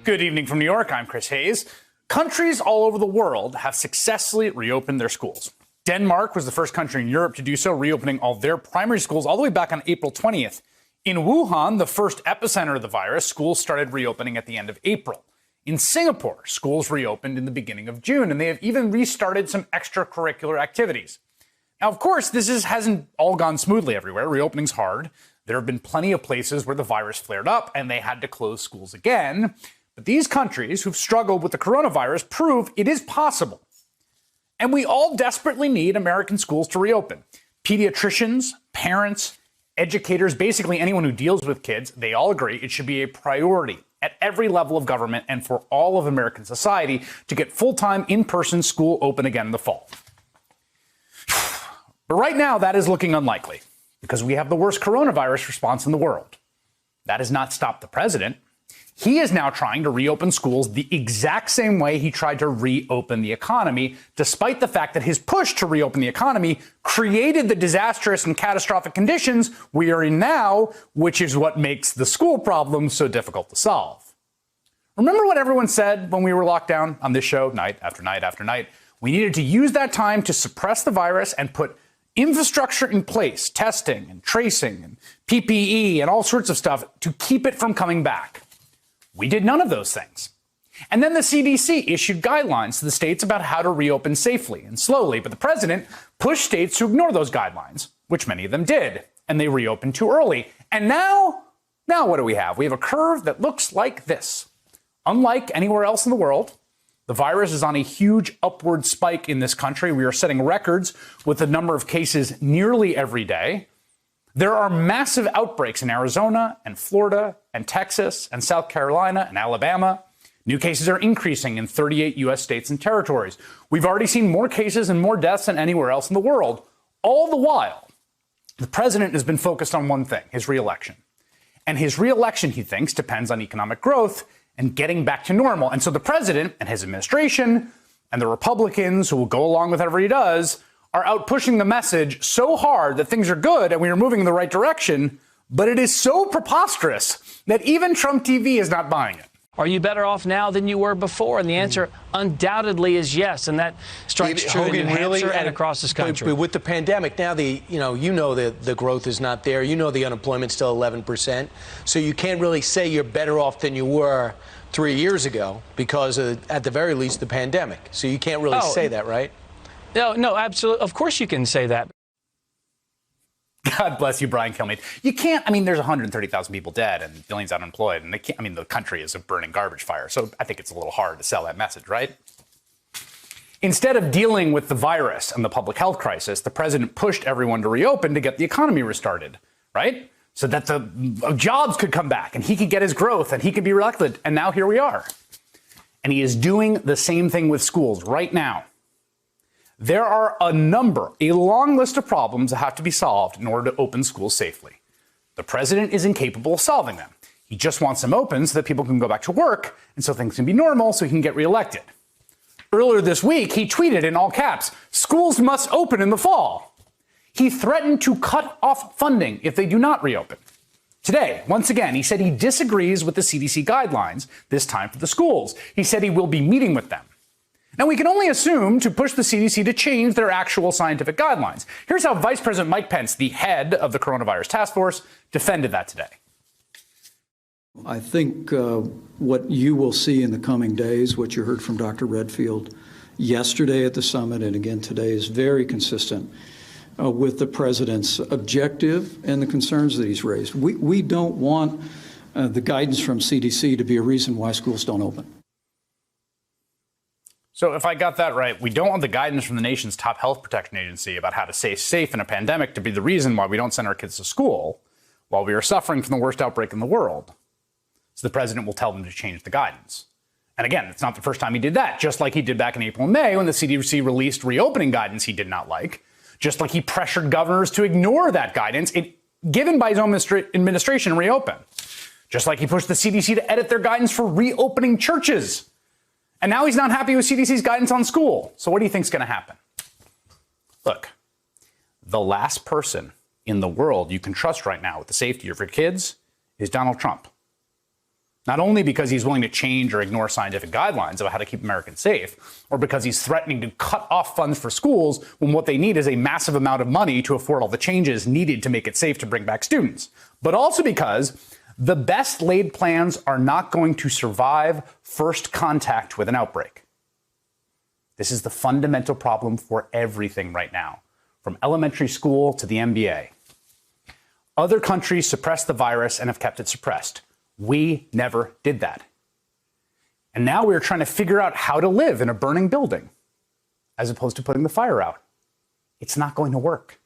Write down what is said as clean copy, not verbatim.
Good evening from New York. I'm Chris Hayes. Countries all over the world have successfully reopened their schools. Denmark was the first country in Europe to do so, reopening all their primary schools all the way back on April 20th. In Wuhan, the first epicenter of the virus, schools started reopening at the end of April. In Singapore, schools reopened in the beginning of June, and they have even restarted some extracurricular activities. Now, of course, hasn't all gone smoothly everywhere. Reopening's hard. There have been plenty of places where the virus flared up and they had to close schools again. But these countries who've struggled with the coronavirus prove it is possible. And we all desperately need American schools to reopen. Pediatricians, parents, educators, basically anyone who deals with kids, they all agree it should be a priority at every level of government and for all of American society to get full-time in-person school open again in the fall. But right now, that is looking unlikely because we have the worst coronavirus response in the world. That has not stopped the president. He is now trying to reopen schools the exact same way he tried to reopen the economy, despite the fact that his push to reopen the economy created the disastrous and catastrophic conditions we are in now, which is what makes the school problem so difficult to solve. Remember what everyone said when we were locked down on this show, night after night after night? We needed to use that time to suppress the virus and put infrastructure in place, testing and tracing and PPE and all sorts of stuff to keep it from coming back. We did none of those things. And then the CDC issued guidelines to the states about how to reopen safely and slowly, but the president pushed states to ignore those guidelines, which many of them did, and they reopened too early. And now what do we have? We have a curve that looks like this. Unlike anywhere else in the world, the virus is on a huge upward spike in this country. We are setting records with the number of cases nearly every day. There are massive outbreaks in Arizona and Florida and Texas and South Carolina and Alabama. New cases are increasing in 38 U.S. states and territories. We've already seen more cases and more deaths than anywhere else in the world. All the while, the president has been focused on one thing, his reelection. And his reelection, he thinks, depends on economic growth and getting back to normal. And so the president and his administration and the Republicans who will go along with whatever he does are out pushing the message so hard that things are good and we are moving in the right direction, but it is so preposterous that even Trump TV is not buying it. Are you better off now than you were before? And the answer undoubtedly is yes, and that strikes true in New Hampshire and across this country. But with the pandemic, now the growth is not there. You know the unemployment's still 11%. So you can't really say you're better off than you were 3 years ago because of, at the very least, the pandemic. So you can't really say that, right? No, absolutely. Of course you can say that. God bless you, Brian Kilmeade. You can't, there's 130,000 people dead and billions unemployed, and the country is a burning garbage fire. So I think it's a little hard to sell that message, right? Instead of dealing with the virus and the public health crisis, the president pushed everyone to reopen to get the economy restarted, right? So that the jobs could come back and he could get his growth and he could be reelected. And now here we are. And he is doing the same thing with schools right now. There are a long list of problems that have to be solved in order to open schools safely. The president is incapable of solving them. He just wants them open so that people can go back to work and so things can be normal so he can get reelected. Earlier this week, he tweeted in all caps, "Schools must open in the fall." He threatened to cut off funding if they do not reopen. Today, once again, he said he disagrees with the CDC guidelines, this time for the schools. He said he will be meeting with them. Now, we can only assume to push the CDC to change their actual scientific guidelines. Here's how Vice President Mike Pence, the head of the coronavirus task force, defended that today. I think what you will see in the coming days, what you heard from Dr. Redfield yesterday at the summit and again today, is very consistent with the president's objective and the concerns that he's raised. We don't want the guidance from CDC to be a reason why schools don't open. So if I got that right, we don't want the guidance from the nation's top health protection agency about how to stay safe in a pandemic to be the reason why we don't send our kids to school while we are suffering from the worst outbreak in the world. So the president will tell them to change the guidance. And again, it's not the first time he did that, just like he did back in April and May when the CDC released reopening guidance he did not like, just like he pressured governors to ignore that guidance given by his own administration and reopen, just like he pushed the CDC to edit their guidance for reopening churches. And now he's not happy with CDC's guidance on school. So what do you think is going to happen? Look, the last person in the world you can trust right now with the safety of your kids is Donald Trump. Not only because he's willing to change or ignore scientific guidelines about how to keep Americans safe, or because he's threatening to cut off funds for schools when what they need is a massive amount of money to afford all the changes needed to make it safe to bring back students, but also because the best laid plans are not going to survive first contact with an outbreak. This is the fundamental problem for everything right now, from elementary school to the NBA. Other countries suppressed the virus and have kept it suppressed. We never did that. And now we're trying to figure out how to live in a burning building as opposed to putting the fire out. It's not going to work.